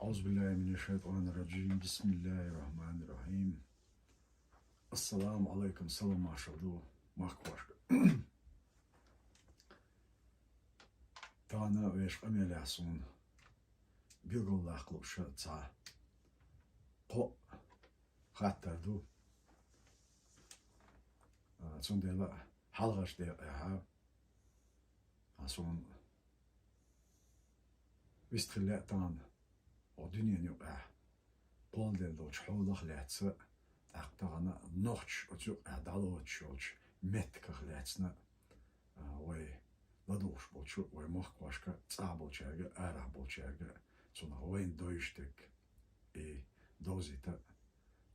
Euzubillahimineşşeytanirracim. Bismillahirrahmanirrahim. Assalamu alaikum, salam maşallah, makvar. Tana veş amelasun. Bilgullah kılışa ta. Ko hattardu. Sondela halgaş de ha. Ason vistrilatan. O dünyanın yok ha. Qol del doç xolaq latsa aqtağına noç oçu adaloç olç met kıhlatsna ve ladoş bolçu ve mahqaşka çabolçerge ara bolçerge sonra oyn doyuştek dozita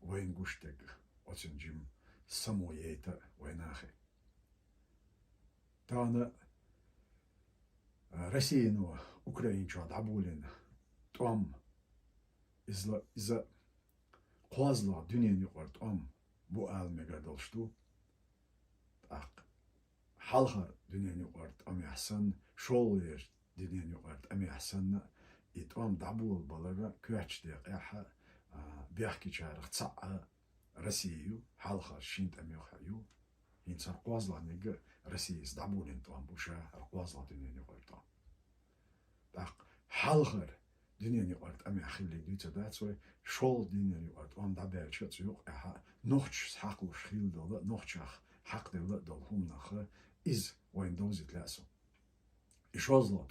oyn guştek oçuncum samoyeta ve nahe tana Россияну Украинчу дабулин том İza qazla dünyanı yuqart bu almega dolştu ak halhar dünyanı yuqart yahsan şolyer dünyanı yuqart yahsan itom dabul balara köçte qaha biyahki çarıq tsa Россию halhar şint amyohayu insan qazla nega Россияс dabulin tom bu şa qazla dünyanı yuqart ak halhar dünyanın yuqart amyahilli düteda tsoy şol dünyanın yuqart da belçet yok aha nohç haqlu şil dola nohçach haq devlet dol humnaxı iz Windows itlaso şozlat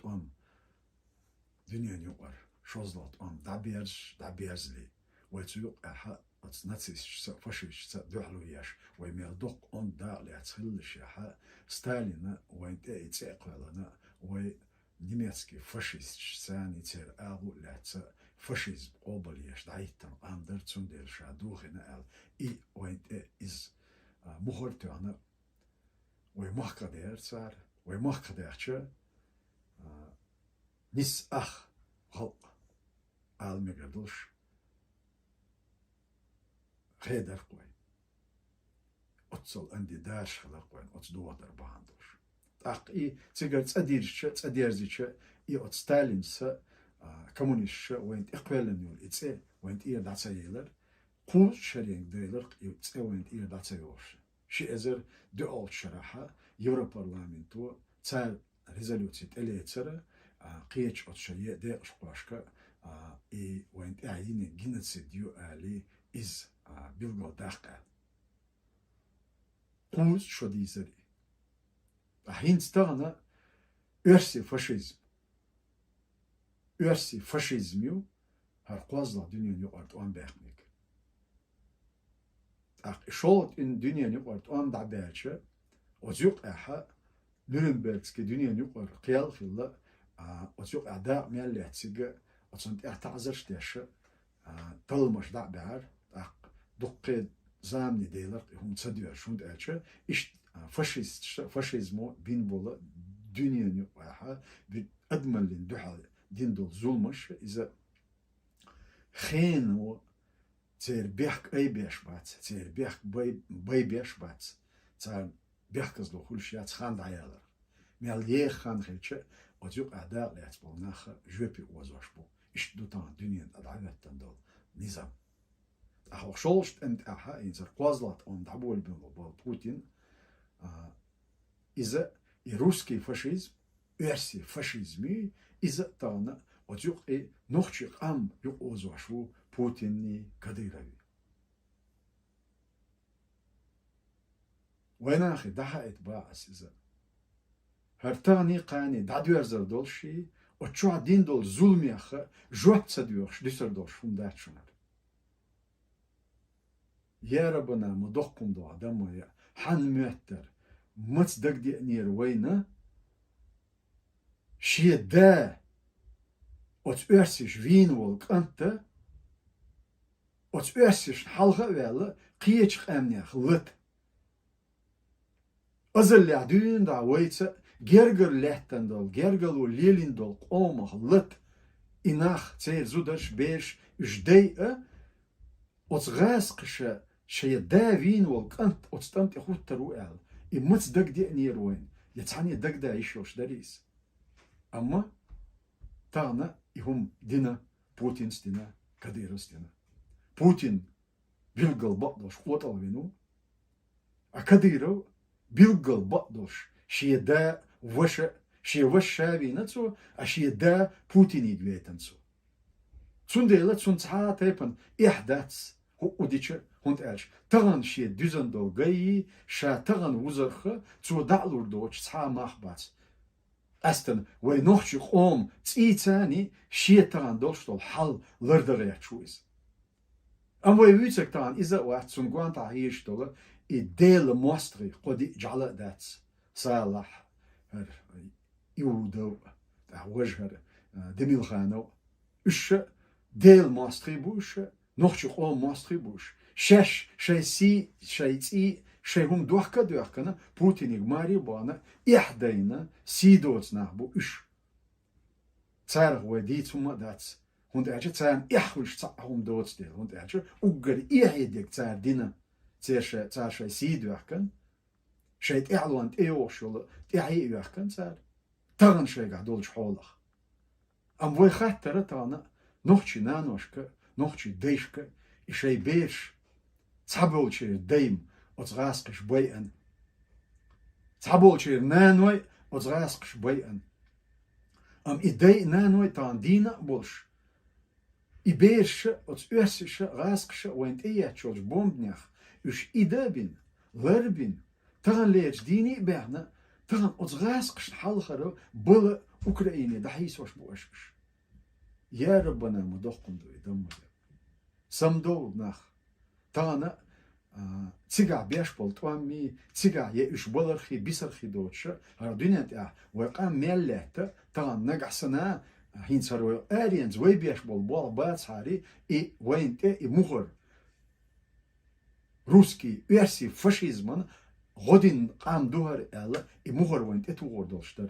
dünyanın yuqar şozlat da berzli ve tsoy aha ats natsist faşist duhlu yaş ve merdoq da latsil şaha Stalin ve itseqalana ve немецкий фашист сани цер агу лаца фашизм обалияш дайтан андер цундер шадухина ал и ойт из мухортана ой махкадер цар ой махкадерче нис ах халк ал мегадуш хедер кой отсол анди даш халак кой отс дуадер баандуш Aqi tsigar tsadirzicha I от Stalinsa kommunistcha went iqvelenul itse went ir datsayeler qul sharing deyler itse went ir datsayor shi ezer de old sharaha Europarlamentu tsal rezolütsiya eletsera qiyech otshaya de shqashka I went ayini genocide ali iz bilgodaqa qul shodizeri Hinstana örsi faşizmi her qazla dünyanı yuqart bekmek. Şol in dünyanı yuqart da belçe ozyuq aha Nürnbergski dünyanı yuqart qiyal xilla ozyuq ada melletsiga otsant ta'zir teşe talmaş da ber duqqi zamni deyler hum tsadiyor şund elçe iş faşizmo bin bola dünyanın aha bir admalin duha dindol zulmuş iza khin o terbiyak ay beşbat terbiyak bay beşbat tar biyakız lo hulşiyat khan dayalar melye khan khilçe ojuk ada latbolnakh jöpi ozoş bu iş dutan dünyanın adavetten dol nizam aha şolst ent aha inzer qazlat on dabol bin bol Putin из-за и русский фашизм, версия фашизма, из-за того, что и ночью ам юг озвашу Путин Кадырови. Войнахи дахает баас из-за. Хартани кани дадверзер долши, очо один дол зулмяха, жопца дверш, дисердош фундачунар. Ярабана мудохкунду адамая хан меттер. Мыц дагди нир война шеда от örsiş вин вол канта от örsiş halga vela qiyeç amniyah lit azalla dün da waytsa gerger lehtan dol gergal o lelin dol qomah lit inach tsel zudash besh jdey от gas qisha sheda vin wol kant от stamt khut tarual إمتى دق دي نيروين يتعني دق دا يشوش داريس أما تانا يهم دينا بوتين ستنا كدير ستنا بوتين بيلقل بقدوش قوت البينو أكديرو بيلقل بقدوش شي دا وش شي وش شابي نتسو أشي دا بوتين يدويتنسو تون ديلا تون تحا تيبن إحداث هو وديش هونت ألش تغن شي دوزن دو جاي شا تغن وزرخ تو دعلور دوش تحا محبات أستن وينوخش قوم تاني شي تغن دوش دول حل لردر يحشويز أم ويويتك تغن إذا واحد تون قوان تعيش دول إديل موستري قدي جعل دات صالح هر يودو وجه دميل خانو إيش ديل ماستري بوش نوخش قوم ماستري بوش شش شي سي شي تي شي هم دوحكنا بوتين يغماري بانا إحدينا سيدوت نحبو إيش تارغ ودي ثم دات هند أجا تان إحوش تعهم دوت ديل هند أجا أجر إحيدك تار دينا تار شي سيدوحكن شي إعلوان إيوشول إحي يوحكن تار تغن شي قعدولش حولخ أم وي خاطر تانا نوخشي نانوشكا نوخشي ديشكا إشي بيش تحبولشي ديم أتغاسقش بيئن تحبولشي نانوي أتغاسقش بيئن أم إدي نانوي تان دينا بولش إبيش أتأسش غاسقش وين إيه تشوش بومبنيخ إش إدابين لربين تغن ليش ديني بيعنا تغن أتغاسقش حلخرو بل أوكراني دحيس وش بوشش يا ربنا مدخكم دو يدمر سمدو نخ تانا تيجا بيش بولتوامي تيجا يش بولرخي بيسرخي دوتش هر دنيا تاع وقام ملت تانا نقحسنا هين صاروا ارينز وي بيش بول بات هاري اي وين تي مغر روسكي ويرسي فاشيزمن غدين قام دوهر الا اي مغر وين تي توغور دوشتر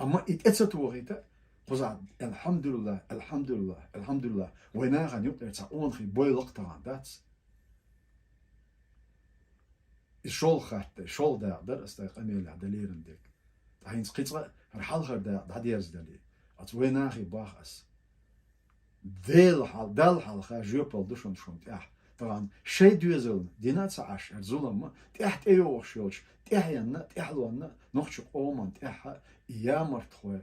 اما اتساتوغيتا قزاد الحمد لله الحمد لله الحمد لله وينا غن يقدر تعون خي بوي لقطة دات الشول خات شول دا استيق اميل دليرن ديك هين سقيطة رحال غير دا ديرز دلي ات وينا خي باخس ديل حال خا جوبل دوشن شونت طبعا شي دوزل دينات عاش الظلم تحت ايوه شوش تحينا تحلونا نخش قومن تح يا مرتخو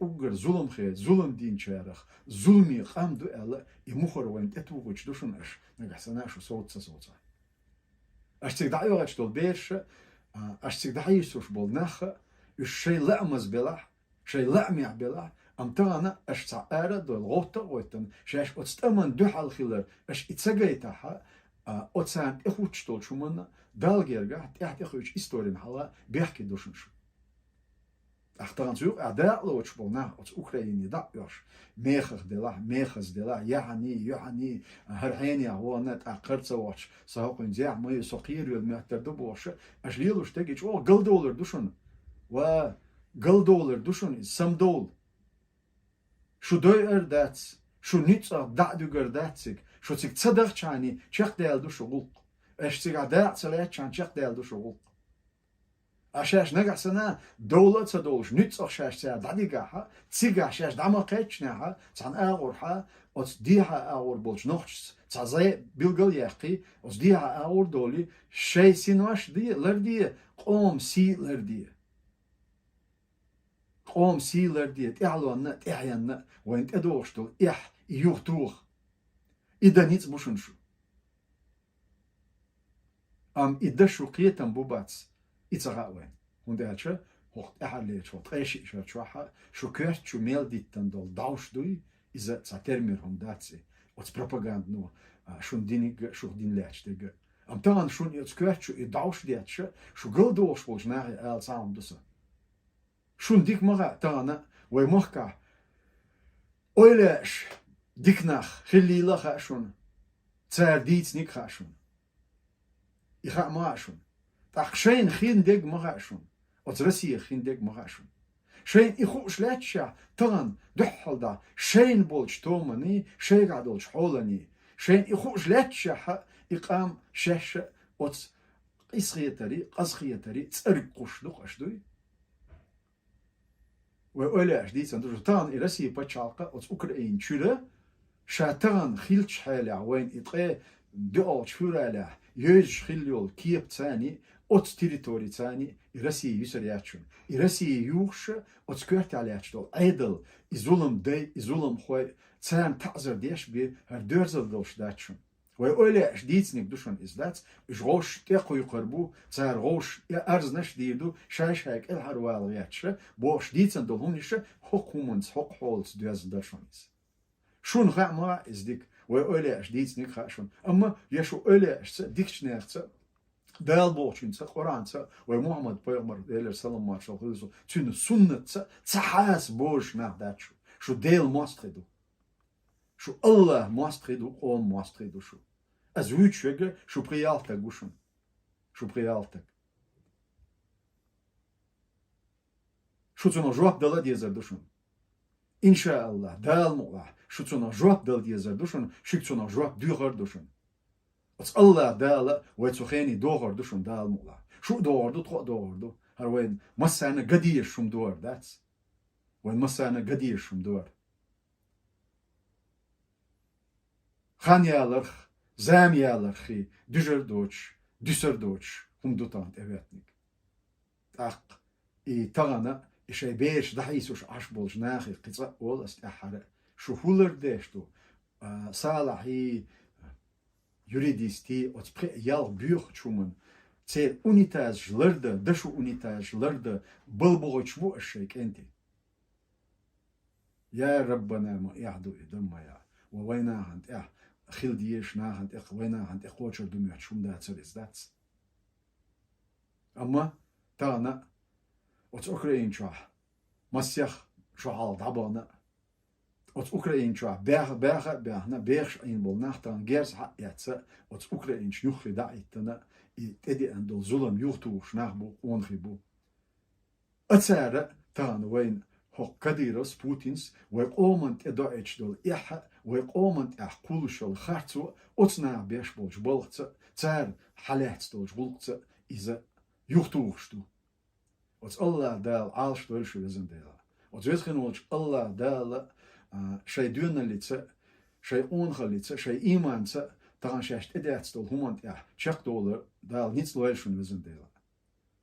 أوجر ظلم خير ظلم دين شارخ ظلمي قام دو ألا يمخر وين تتوجد دوشن أش نجحسناش صوت أشتك دعيو غش دول بيرش أشتك دعيو سوش بول نخ الشيء لأمز بلح شيء لأميع بلح أم ترانا أش تعارة دول غوطة غوطن شاش أتستأمن دو حال خلر أش إتساقيتها أتسان إخوش دول شمنا دال جيرجع تحت إخوش إستورين حالا بيحكي دوشن شو أختارن زوج أداء لو تشبولنا أت أوكراني دا يوش ميخز دلا يعني هرحيني هو نت أقرت واتش ساقين زع ما يسقير المحترد بوش أشليلوش تجي شو قل دولار دوشون و قل دولار دوشون سم دول شو دوي أردات شو نيت دا دوغر داتسك شو تك تصدق شاني شق ديال دو شغل إيش تك أداء تسليت شان شق ديال دو شغل أشاش نجحسنا دولة تدولش نتسخ شاش تاع دعيقها تسيقع شاش دعما قيتشناها تان أغورها وتديها أغور بولش نخش تزاي بيلقل يحقي وتديها أغور دولي شيء سينواش دي لردي قوم سي لردي تعلونا تعينا وين تدوش دول يوختوخ إذا نيت بوشنشو إذا شقيتم بوباتس إتساقوين هنداتش وقت أحد شو تقيش شو كرت شو ميل ديتن دول داوش دوي إذا تساترمير هنداتسي وتس بروباغاند نو شو دينيك شو دين لاتش ديك أم تان شو يتكرت شو يداوش ديتش شو قل دوش بولش ناغي آل سام دوسا شو ديك مغا تانا ويمخكا أويلاش ديكناخ خلي لخا شون تسار ديت نيك خاشون يخا ما شون تاق شين خين ديك مغاشون وترسي خين ديك مغاشون شين إخوش لاتشا تغن دحل دا شين بولش تومني شين قادولش حولني شين إخوش لاتشا إقام شاش وتس قصخيتري تسرق قش دوق أشدوي وأولى أجديد سندوش تان إرسي بتشالقة أو أوكرين شورة شاتان خيلش حالة وين إتقى دعوة شورة له يج خيليول كيب تاني أوت تيريتوري تاني إرسي يسرياتشون إرسي يوخش أو سكرت علياتشتول عدل إزولم دي إزولم خوي تان تعذر ديش بي هردورزل دوش داتشون وأولى أجديد سنقدوشون إزدات جوش تقو يقربو تار غوش أرزنش ديدو شاش هاك الهروال ياتشة بوش ديتن دولهونيش حكومنس حق حولس دوز درشونيس شون غاما إزديك وأولى أجديد سنقخاشون أما يشو أولى أجديد ديكشنيرتس دال بوشينس قرانس ومحمد بيغمر ديلر سلام مارشال خلصو تون سنة تحاس بوش نهداتشو شو ديل ماستخدو شو الله ماستخدو قوم ماستخدو شو أزوج شجع شو بريالتك وشون شو بريالتك شو تنا جواب دل ديزر دوشون إن شاء الله دال مقلع شو تنا جواب دل ديزر دوشون شو تنا جواب دوغر دوشون أص الله دال ويتسخيني دوغر دوشون دال مقلع شو دوغر دو تخو دوغر دو هر وين مسانا قدير شوم دور داتس وين مسانا قدير شوم دور خان يالرخ زام يالرخي دجر دوتش دسر دوتش هم دوتانت افتنك اق اي تغانا إشي بيش دحيسوش عشبولش ناخي قصة أول استحارة شو هولر ديشتو صالحي يوريديستي أتبقى يال بيوخ تشومن تسير أونيتاج لرده دشو أونيتاج لرده بلبغوش بو الشيك انتي يا ربنا ما يعدو إدم يا ووينا هند خيل ديش ناهند وينا هند قوتشر دميات شوم دات سريز داتس أما تانا أوت أوكرين شوح مسيخ شوحال دابانا أوت أوكرين شوح بيغنا بيغش إن بول ناختان جيرس حق يتسا أوت أوكرين شنوخي داعيتنا تدي أن دول ظلم يوختوش ناخبو ونخيبو أتسارة تانا وين هو كديروس بوتينس ويقومنت إدوائش دول إحا ويقومنت كولشول خارتو أتنا بيش بولش بولغتsa تار حالات دولش بولغتsa إذا يوختوشتو وتس الله دال عالش دولش وزن ديلا وتس ويتخنولش الله دال شي دون ليتsa شي أونخ ليتsa شي إيمانsa تغان شاشت إداتس دول همانت تشاق دولر دال نيتس لويلش وزن ديلا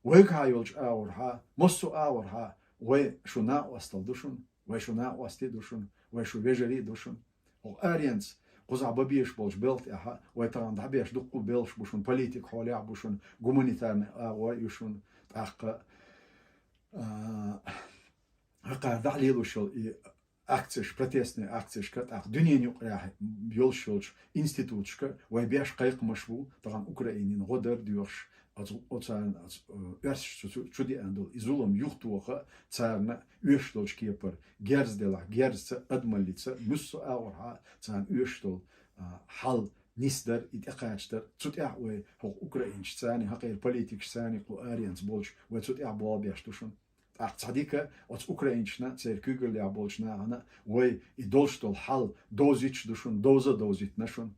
ويك هايولش آورها مستو آورها وي شو نا وستل دوشون وي شو نا وستي دوشون وي شو بيجري دوشون او ارينس قزع ببيش بولش بيلت اها وي تران دحبيش دقو بيلش بوشون بوليتيك حولي بوشون جومونيتارن ويشون اق هقا دعليلو شل акцияш протестный акцияш кат ах дүниени уқрах бьолшолч институтшка вай бяш қайқмашву таган украинин годер дюрш оцан перш чуди андол изулам юхтуха царна уештолч кепер герздела герз адмалица муссо аурха цан уештол хал نيستر إتقاعدتر تطيع وهو أوكرانيش ثاني هقير بوليتيك ثاني قو أريانس بولش وتطيع بوابيشتوشون أعتقدك أت أوكرانيشنا تير كوجل يا بولشنا أنا وي يدولشتول حل دوزيتش دوشون دوزيت نشون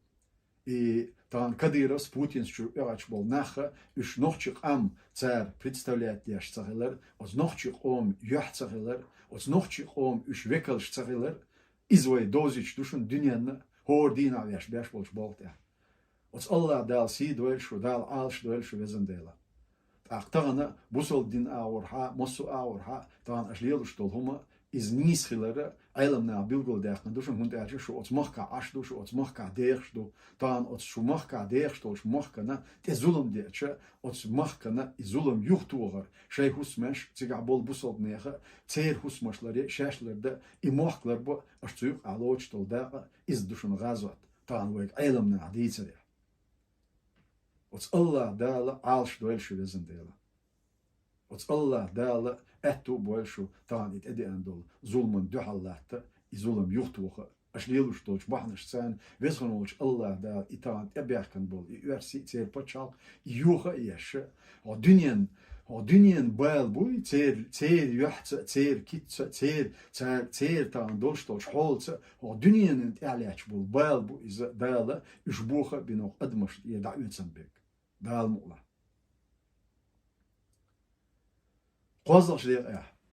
تان كديرس Путин شو يعيش بول نخ إيش نخشق تار представляет ديش تغيلر أز نخشق يحتغيلر أز نخشق إيش وكلش تغيلر إزوي دوزيتش دوشون دنيانا هور دين عليش بيش بولش بولته أز الله دال سي دويل شو دال عالش دويل شو وزن ديلا أعتقدنا بوصل دين أورها مصو أورها تان أشليل شتول هما إز نيس خلرة علمنا بيلقول داخل دوشن هند أرجع شو أتمخك عشدو شو أتمخك ديخشدو تان أتشمخك ديخشدو شمخكنا تزولم ديرشة أتمخكنا إزولم يختوغر شيء هسمش تيجا بول بوصل نيخة تير هسمش لري شاشلر ده إمخكلر بو أشتوق علوش تول داخل إز دوشن غازوات تان ويك علمنا ديتسري وتس الله دالا عالش دويلشو وزن ديلا وتس الله دالا اتو بويلشو تان اتدي اندول ظلمن دوحلاتا ظلم يختوخه اشليلوش دولش بحنش سان ويزغنولش الله دال اتان ابيحكن بول يورسي تير باتشال يوخه يش ودنيان بايل بوي تير يحت تير كيت تير تان دولش حولت ودنيان انت عليش بول بايل بو از دالا يشبوخه بينو قدمش يدعوتسن بك دال مقلا قوزلش دير